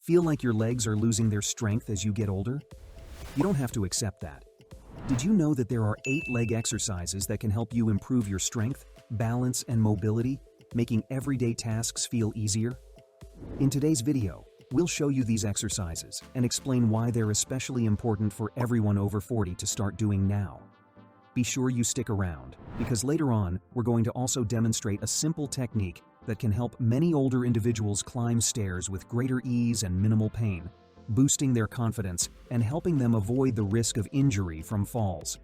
Feel like your legs are losing their strength as you get older? You don't have to accept that. Did you know that there are 8 leg exercises that can help you improve your strength, balance, and mobility, making everyday tasks feel easier? In today's video, we'll show you these exercises and explain why they're especially important for everyone over 40 to start doing now. Be sure you stick around, because later on, we're going to also demonstrate a simple technique that can help many older individuals climb stairs with greater ease and minimal pain, boosting their confidence and helping them avoid the risk of injury from falls.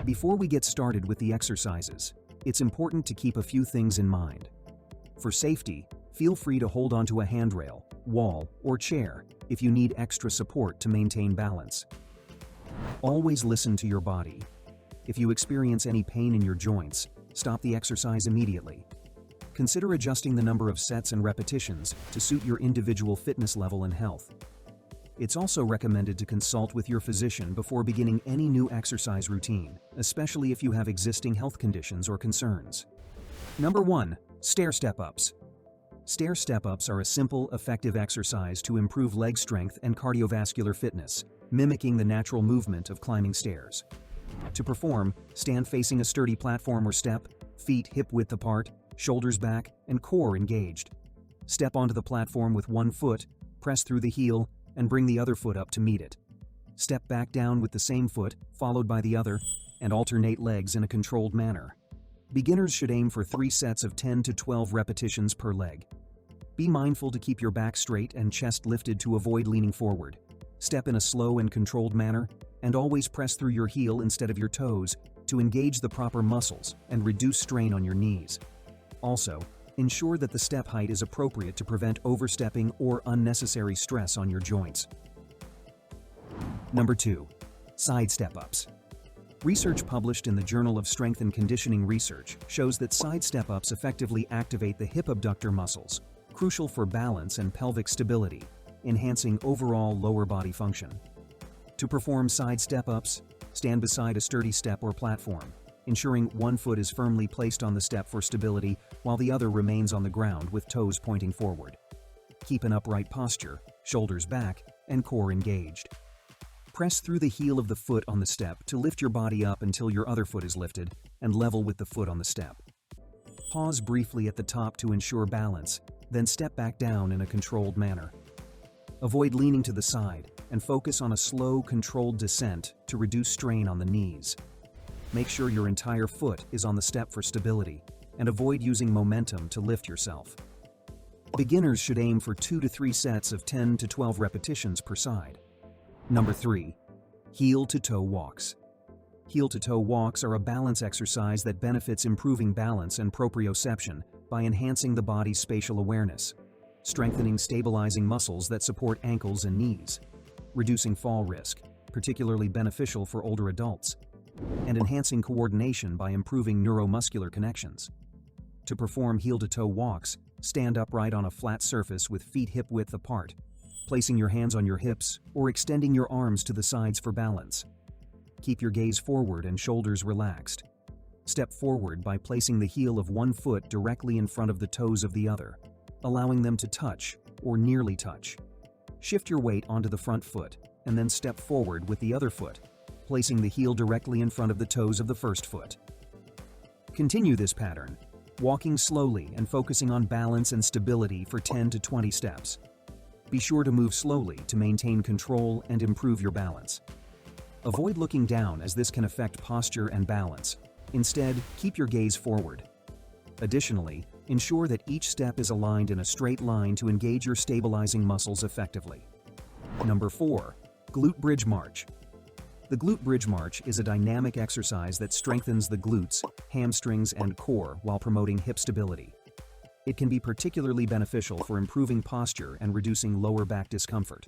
Before we get started with the exercises, it's important to keep a few things in mind. For safety, feel free to hold onto a handrail, wall, or chair if you need extra support to maintain balance. Always listen to your body. If you experience any pain in your joints, stop the exercise immediately. Consider adjusting the number of sets and repetitions to suit your individual fitness level and health. It's also recommended to consult with your physician before beginning any new exercise routine, especially if you have existing health conditions or concerns. Number 1. Stair step-ups. Stair step-ups are a simple, effective exercise to improve leg strength and cardiovascular fitness, mimicking the natural movement of climbing stairs. To perform, stand facing a sturdy platform or step, feet hip-width apart, shoulders back, and core engaged. Step onto the platform with one foot, press through the heel, and bring the other foot up to meet it. Step back down with the same foot, followed by the other, and alternate legs in a controlled manner. Beginners should aim for 3 sets of 10 to 12 repetitions per leg. Be mindful to keep your back straight and chest lifted to avoid leaning forward. Step in a slow and controlled manner, and always press through your heel instead of your toes to engage the proper muscles and reduce strain on your knees. Also, ensure that the step height is appropriate to prevent overstepping or unnecessary stress on your joints. Number 2. Side step-ups. Research published in the Journal of Strength and Conditioning Research shows that side step-ups effectively activate the hip abductor muscles, crucial for balance and pelvic stability, enhancing overall lower body function. To perform side step-ups, stand beside a sturdy step or platform, ensuring one foot is firmly placed on the step for stability while the other remains on the ground with toes pointing forward. Keep an upright posture, shoulders back, and core engaged. Press through the heel of the foot on the step to lift your body up until your other foot is lifted and level with the foot on the step. Pause briefly at the top to ensure balance, then step back down in a controlled manner. Avoid leaning to the side and focus on a slow, controlled descent to reduce strain on the knees. Make sure your entire foot is on the step for stability, and avoid using momentum to lift yourself. Beginners should aim for 2 to 3 sets of 10 to 12 repetitions per side. Number 3. Heel-to-toe walks. Heel-to-toe walks are a balance exercise that benefits improving balance and proprioception by enhancing the body's spatial awareness, strengthening stabilizing muscles that support ankles and knees, reducing fall risk, particularly beneficial for older adults, and enhancing coordination by improving neuromuscular connections. To perform heel-to-toe walks, stand upright on a flat surface with feet hip-width apart, placing your hands on your hips or extending your arms to the sides for balance. Keep your gaze forward and shoulders relaxed. Step forward by placing the heel of one foot directly in front of the toes of the other, allowing them to touch or nearly touch. Shift your weight onto the front foot and then step forward with the other foot, placing the heel directly in front of the toes of the first foot. Continue this pattern, walking slowly and focusing on balance and stability for 10 to 20 steps. Be sure to move slowly to maintain control and improve your balance. Avoid looking down as this can affect posture and balance. Instead, keep your gaze forward. Additionally, ensure that each step is aligned in a straight line to engage your stabilizing muscles effectively. Number 4. Glute Bridge March. The glute bridge march is a dynamic exercise that strengthens the glutes, hamstrings, and core while promoting hip stability. It can be particularly beneficial for improving posture and reducing lower back discomfort.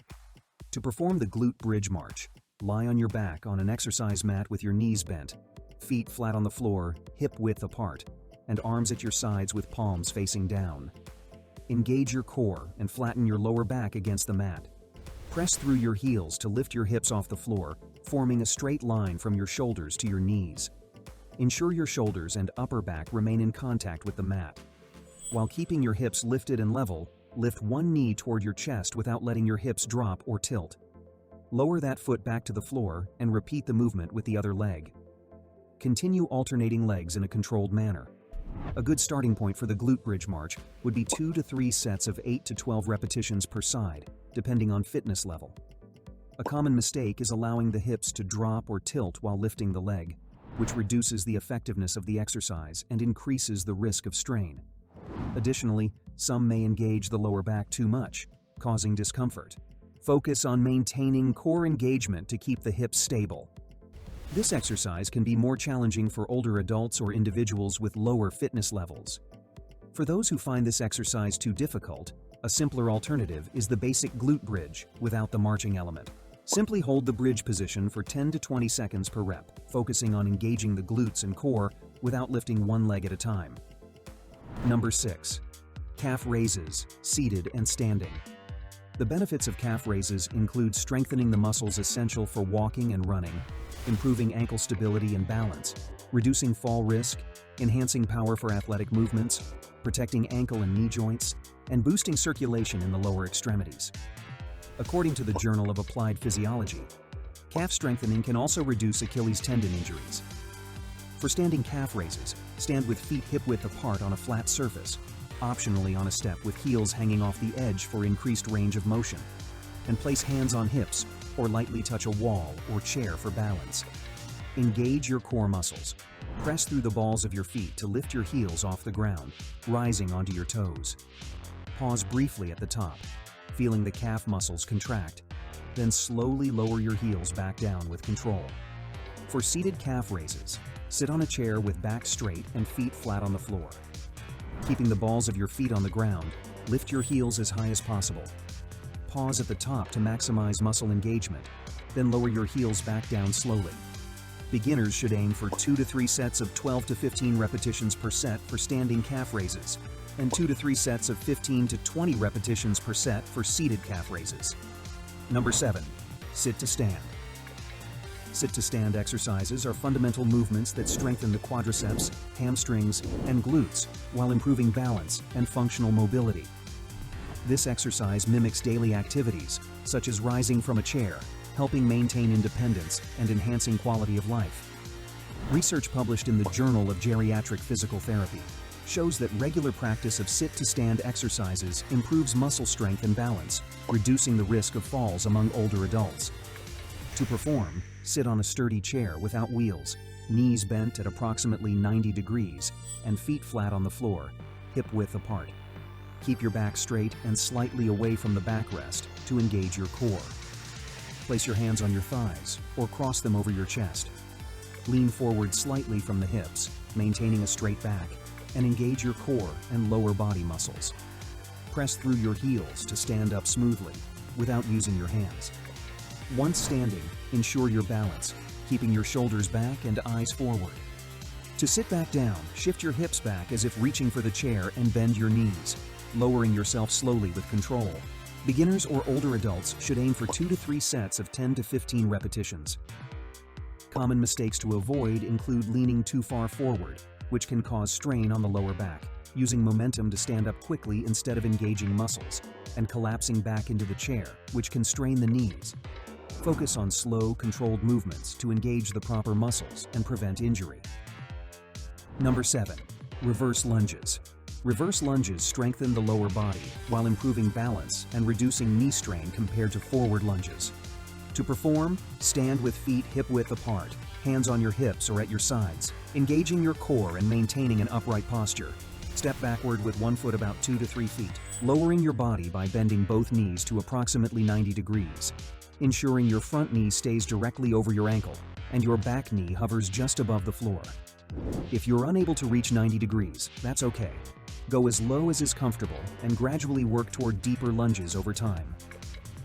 To perform the glute bridge march, lie on your back on an exercise mat with your knees bent, feet flat on the floor, hip width apart, and arms at your sides with palms facing down. Engage your core and flatten your lower back against the mat. Press through your heels to lift your hips off the floor, forming a straight line from your shoulders to your knees. Ensure your shoulders and upper back remain in contact with the mat. While keeping your hips lifted and level, lift one knee toward your chest without letting your hips drop or tilt. Lower that foot back to the floor and repeat the movement with the other leg. Continue alternating legs in a controlled manner. A good starting point for the glute bridge march would be 2 to 3 sets of 8 to 12 repetitions per side, depending on fitness level. A common mistake is allowing the hips to drop or tilt while lifting the leg, which reduces the effectiveness of the exercise and increases the risk of strain. Additionally, some may engage the lower back too much, causing discomfort. Focus on maintaining core engagement to keep the hips stable. This exercise can be more challenging for older adults or individuals with lower fitness levels. For those who find this exercise too difficult, a simpler alternative is the basic glute bridge without the marching element. Simply hold the bridge position for 10 to 20 seconds per rep, focusing on engaging the glutes and core without lifting one leg at a time. Number 6. Calf raises, seated and standing. The benefits of calf raises include strengthening the muscles essential for walking and running, improving ankle stability and balance, reducing fall risk, enhancing power for athletic movements, protecting ankle and knee joints, and boosting circulation in the lower extremities. According to the Journal of Applied Physiology, calf strengthening can also reduce Achilles tendon injuries. For standing calf raises, stand with feet hip-width apart on a flat surface, optionally on a step with heels hanging off the edge for increased range of motion, and place hands on hips or lightly touch a wall or chair for balance. Engage your core muscles. Press through the balls of your feet to lift your heels off the ground, rising onto your toes. Pause briefly at the top, feeling the calf muscles contract, then slowly lower your heels back down with control. For seated calf raises, sit on a chair with back straight and feet flat on the floor. Keeping the balls of your feet on the ground, lift your heels as high as possible. Pause at the top to maximize muscle engagement, then lower your heels back down slowly. Beginners should aim for 2 to 3 sets of 12 to 15 repetitions per set for standing calf raises, and 2 to 3 sets of 15 to 20 repetitions per set for seated calf raises. Number 7. Sit to stand. Sit to stand exercises are fundamental movements that strengthen the quadriceps, hamstrings, and glutes while improving balance and functional mobility. This exercise mimics daily activities, such as rising from a chair, helping maintain independence and enhancing quality of life. Research published in the Journal of Geriatric Physical Therapy shows that regular practice of sit-to-stand exercises improves muscle strength and balance, reducing the risk of falls among older adults. To perform, sit on a sturdy chair without wheels, knees bent at approximately 90 degrees, and feet flat on the floor, hip-width apart. Keep your back straight and slightly away from the backrest to engage your core. Place your hands on your thighs or cross them over your chest. Lean forward slightly from the hips, maintaining a straight back, and engage your core and lower body muscles. Press through your heels to stand up smoothly without using your hands. Once standing, ensure your balance, keeping your shoulders back and eyes forward. To sit back down, shift your hips back as if reaching for the chair and bend your knees, lowering yourself slowly with control. Beginners or older adults should aim for 2 to 3 sets of 10 to 15 repetitions. Common mistakes to avoid include leaning too far forward, which can cause strain on the lower back, using momentum to stand up quickly instead of engaging muscles, and collapsing back into the chair, which can strain the knees. Focus on slow, controlled movements to engage the proper muscles and prevent injury. Number 7. Reverse lunges. Reverse lunges strengthen the lower body while improving balance and reducing knee strain compared to forward lunges. To perform, stand with feet hip-width apart, hands on your hips or at your sides, engaging your core and maintaining an upright posture. Step backward with one foot about 2 to 3 feet, lowering your body by bending both knees to approximately 90 degrees, ensuring your front knee stays directly over your ankle and your back knee hovers just above the floor. If you're unable to reach 90 degrees, that's okay. Go as low as is comfortable and gradually work toward deeper lunges over time.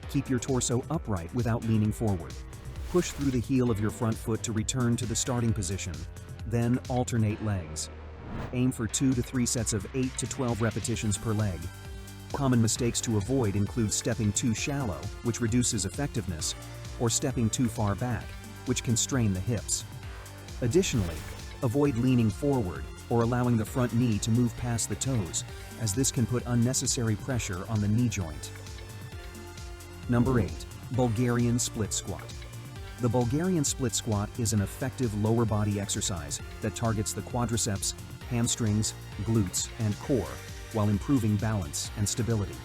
Keep your torso upright without leaning forward. Push through the heel of your front foot to return to the starting position, then alternate legs. Aim for 2 to 3 sets of 8 to 12 repetitions per leg. Common mistakes to avoid include stepping too shallow, which reduces effectiveness, or stepping too far back, which can strain the hips. Additionally, avoid leaning forward, or allowing the front knee to move past the toes, as this can put unnecessary pressure on the knee joint. Number 8. Bulgarian Split Squat. The Bulgarian Split Squat is an effective lower body exercise that targets the quadriceps, hamstrings, glutes, and core while improving balance and stability.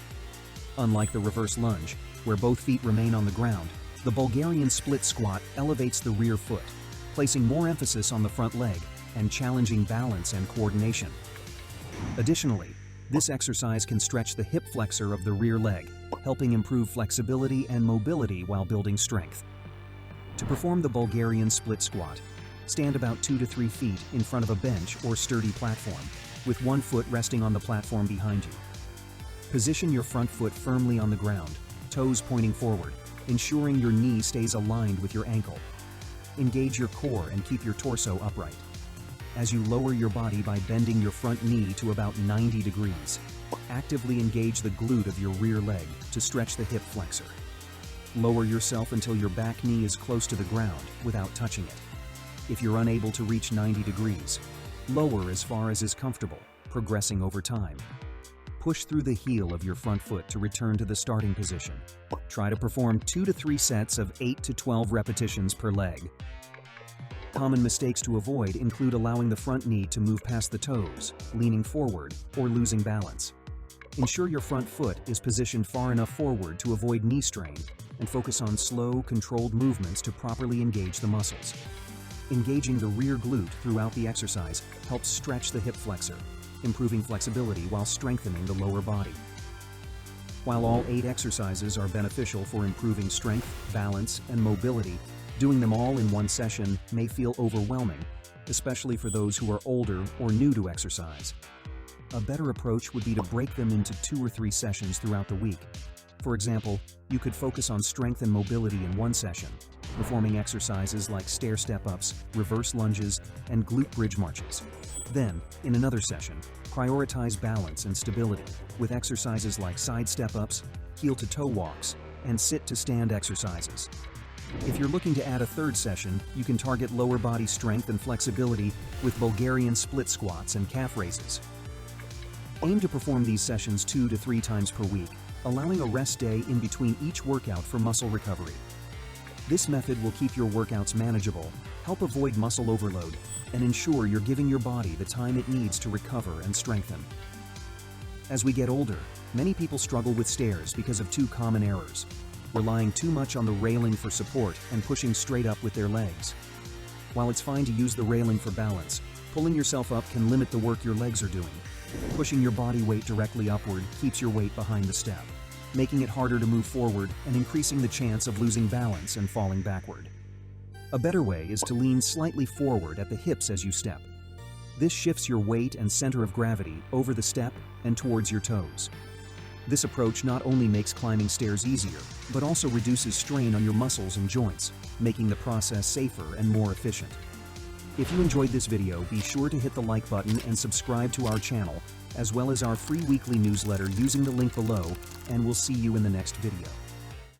Unlike the reverse lunge, where both feet remain on the ground, the Bulgarian Split Squat elevates the rear foot, placing more emphasis on the front leg and challenging balance and coordination. Additionally, this exercise can stretch the hip flexor of the rear leg, helping improve flexibility and mobility while building strength. To perform the Bulgarian Split Squat, stand about 2 to 3 feet in front of a bench or sturdy platform, with one foot resting on the platform behind you. Position your front foot firmly on the ground, toes pointing forward, ensuring your knee stays aligned with your ankle. Engage your core and keep your torso upright. As you lower your body by bending your front knee to about 90 degrees, actively engage the glute of your rear leg to stretch the hip flexor. Lower yourself until your back knee is close to the ground without touching it. If you're unable to reach 90 degrees, lower as far as is comfortable, progressing over time. Push through the heel of your front foot to return to the starting position. Try to perform 2 to 3 sets of 8 to 12 repetitions per leg. Common mistakes to avoid include allowing the front knee to move past the toes, leaning forward, or losing balance. Ensure your front foot is positioned far enough forward to avoid knee strain, and focus on slow, controlled movements to properly engage the muscles. Engaging the rear glute throughout the exercise helps stretch the hip flexor, improving flexibility while strengthening the lower body. While all 8 exercises are beneficial for improving strength, balance, and mobility, doing them all in one session may feel overwhelming, especially for those who are older or new to exercise. A better approach would be to break them into 2 or 3 sessions throughout the week. For example, you could focus on strength and mobility in one session, performing exercises like stair step-ups, reverse lunges, and glute bridge marches. Then, in another session, prioritize balance and stability with exercises like side step-ups, heel-to-toe walks, and sit-to-stand exercises. If you're looking to add a third session, you can target lower body strength and flexibility with Bulgarian split squats and calf raises. Aim to perform these sessions 2 to 3 times per week, allowing a rest day in between each workout for muscle recovery. This method will keep your workouts manageable, help avoid muscle overload, and ensure you're giving your body the time it needs to recover and strengthen. As we get older, many people struggle with stairs because of 2 common errors: relying too much on the railing for support and pushing straight up with their legs. While it's fine to use the railing for balance, pulling yourself up can limit the work your legs are doing. Pushing your body weight directly upward keeps your weight behind the step, making it harder to move forward and increasing the chance of losing balance and falling backward. A better way is to lean slightly forward at the hips as you step. This shifts your weight and center of gravity over the step and towards your toes. This approach not only makes climbing stairs easier, but also reduces strain on your muscles and joints, making the process safer and more efficient. If you enjoyed this video, be sure to hit the like button and subscribe to our channel, as well as our free weekly newsletter using the link below, and we'll see you in the next video.